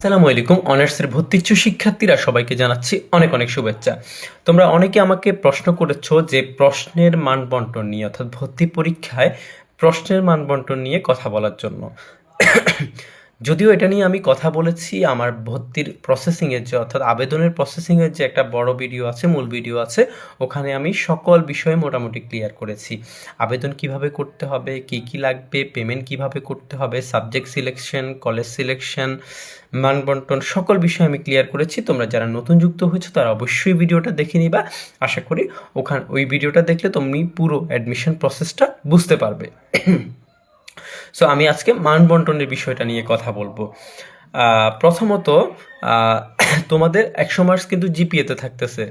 আসসালামু আলাইকুম। অনার্সের ভর্তি ইচ্ছুক শিক্ষার্থীরা সবাইকে জানাচ্ছি অনেক অনেক শুভেচ্ছা। তোমরা অনেকে আমাকে প্রশ্ন করেছো যে প্রশ্নের মান বন্টন নিয়ে, অর্থাৎ ভর্তি পরীক্ষায় প্রশ্নের মান বন্টন নিয়ে কথা বলার জন্য। যদিও এটা নিয়ে আমি কথা বলেছি আমার ভর্তির প্রসেসিংয়ের যে, অর্থাৎ আবেদনের প্রসেসিংয়ের যে একটা বড় ভিডিও আছে, মূল ভিডিও আছে, ওখানে আমি সকল বিষয়ে মোটামুটি ক্লিয়ার করেছি। আবেদন কিভাবে করতে হবে, কি কি লাগবে, পেমেন্ট কিভাবে করতে হবে, সাবজেক্ট সিলেকশন, কলেজ সিলেকশন, মান বন্টন, সকল বিষয় আমি ক্লিয়ার করেছি। তোমরা যারা নতুন যুক্ত হয়েছো তারা অবশ্যই ভিডিওটা দেখে নিবা। আশা করি ওই ভিডিওটা দেখলে তুমি পুরো অ্যাডমিশন প্রসেসটা বুঝতে পারবে। সো আমি আজকে মান বন্টনের বিষয়টা নিয়ে কথা বলবো। প্রথমত তোমাদের 100 মার্কস কিন্তু জিপিএতে থাকতেছে,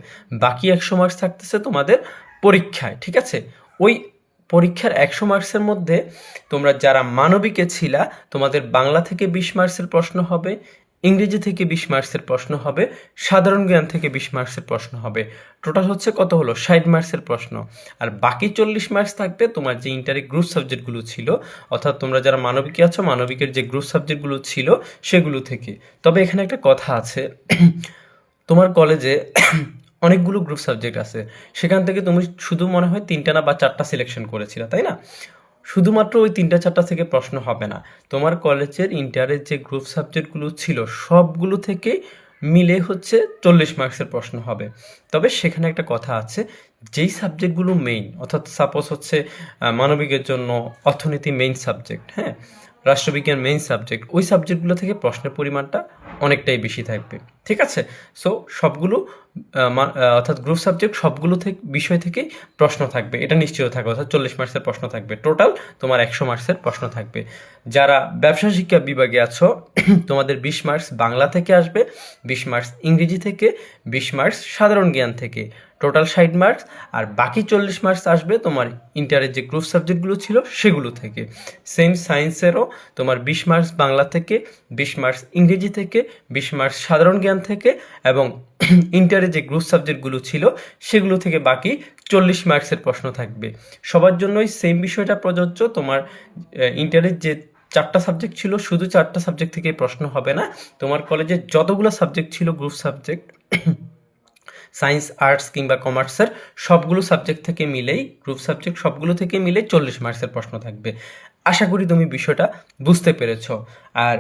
বাকি 100 মার্কস থাকতেছে তোমাদের পরীক্ষায়, ঠিক আছে? ওই পরীক্ষার 100 মার্কসের মধ্যে তোমরা যারা মানবিকে ছিলা, তোমাদের বাংলা থেকে 20 মার্কসের প্রশ্ন হবে, ইংরেজি থেকে 20 মার্কসের প্রশ্ন হবে, সাধারণ জ্ঞান থেকে 20 মার্কসের প্রশ্ন হবে। টোটাল হচ্ছে কত হলো? 60 মার্কসের প্রশ্ন। আর বাকি 40 মার্কস থাকবে তোমার যে ইন্টারে গ্রুপ সাবজেক্টগুলো ছিল, অর্থাৎ তোমরা যারা মানবিকে আছো, মানবিকের যে গ্রুপ সাবজেক্টগুলো ছিল সেগুলো থেকে। তবে এখানে একটা কথা আছে, তোমার কলেজে অনেকগুলো গ্রুপ সাবজেক্ট আছে, সেখান থেকে তুমি শুধু মনে হয় 3টা না বা 4টা সিলেকশন করেছিলে, তাই না? শুধুমাত্র ওই 3টা 4টা থেকে প্রশ্ন হবে না। তোমার কলেজের ইন্টারের যে গ্রুপ সাবজেক্টগুলো ছিল সবগুলো থেকে মিলে হচ্ছে 40 মার্কসের প্রশ্ন হবে। তবে সেখানে একটা কথা আছে, যেই সাবজেক্টগুলো মেইন, অর্থাৎ সাপোজ হচ্ছে মানবিকের জন্য অর্থনীতি মেইন সাবজেক্ট, হ্যাঁ, রাষ্ট্রবিজ্ঞান মেইন সাবজেক্ট, ওই সাবজেক্টগুলো থেকে প্রশ্নের পরিমাণটা অনেকটাই বেশি থাকবে, ঠিক আছে? সো সবগুলো অর্থাৎ গ্রুপ সাবজেক্ট সবগুলো থেকে বিষয় থেকে প্রশ্ন থাকবে, এটা নিশ্চিত থাকবে। অর্থাৎ 40 মার্কসের প্রশ্ন থাকবে, টোটাল তোমার 100 মার্কসের প্রশ্ন থাকবে। যারা ব্যবসা শিক্ষা বিভাগে আছো, তোমাদের 20 মার্কস বাংলা থেকে আসবে, 20 মার্কস ইংরেজি থেকে, 20 মার্কস সাধারণ জ্ঞান থেকে, টোটাল 60 মার্কস। আর বাকি 40 মার্কস আসবে তোমার ইন্টারের যে গ্রুপ সাবজেক্টগুলো ছিল সেগুলো থেকে। সেম সায়েন্সেরও তোমার 20 মার্কস বাংলা থেকে, 20 মার্কস ইংরেজি থেকে, 20 মার্কস সাধারণ জ্ঞান থেকে, এবং ইন্টারে যে গ্রুপ সাবজেক্টগুলো ছিল সেগুলো থেকে বাকি 40 মার্কসের প্রশ্ন থাকবে। সবার জন্যই সেম বিষয়টা প্রযোজ্য। তোমার ইন্টারের যে 4টা সাবজেক্ট ছিল, শুধু 4টা সাবজেক্ট থেকে প্রশ্ন হবে না, তোমার কলেজে যতগুলো সাবজেক্ট ছিল গ্রুপ সাবজেক্ট, সায়েন্স, আর্টস কিংবা কমার্সের সবগুলো সাবজেক্ট থেকে মিলেই, গ্রুপ সাবজেক্ট সবগুলো থেকে মিলে 40 মার্কসের প্রশ্ন থাকবে। আশা করি তুমি বিষয়টা বুঝতে পেরেছ। আর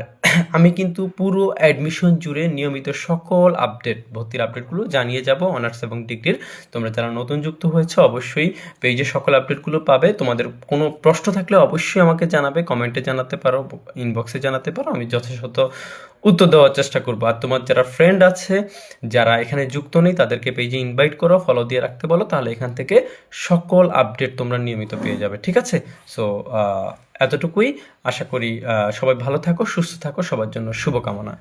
আমি কিন্তু পুরো অ্যাডমিশন জুড়ে নিয়মিত সকল আপডেট, ভর্তির আপডেটগুলো জানিয়ে যাব অনার্স এবং ডিগ্রির। তোমরা যারা নতুন যুক্ত হয়েছে অবশ্যই পেজে সকল আপডেটগুলো পাবে। তোমাদের কোনো প্রশ্ন থাকলে অবশ্যই আমাকে জানাবে, কমেন্টে জানাতে পারো, ইনবক্সে জানাতে পারো, আমি যথাযথ উত্তর দেওয়ার চেষ্টা করবো। আর তোমার যারা ফ্রেন্ড আছে যারা এখানে যুক্ত নেই তাদেরকে পেজে ইনভাইট করো, ফলো দিয়ে রাখতে বলো, তাহলে এখান থেকে সকল আপডেট তোমরা নিয়মিত পেয়ে যাবে, ঠিক আছে? সো এতটুকুই। আশা করি সবাই ভালো থাকো, সুস্থ থাকো, সবার জন্য শুভকামনা।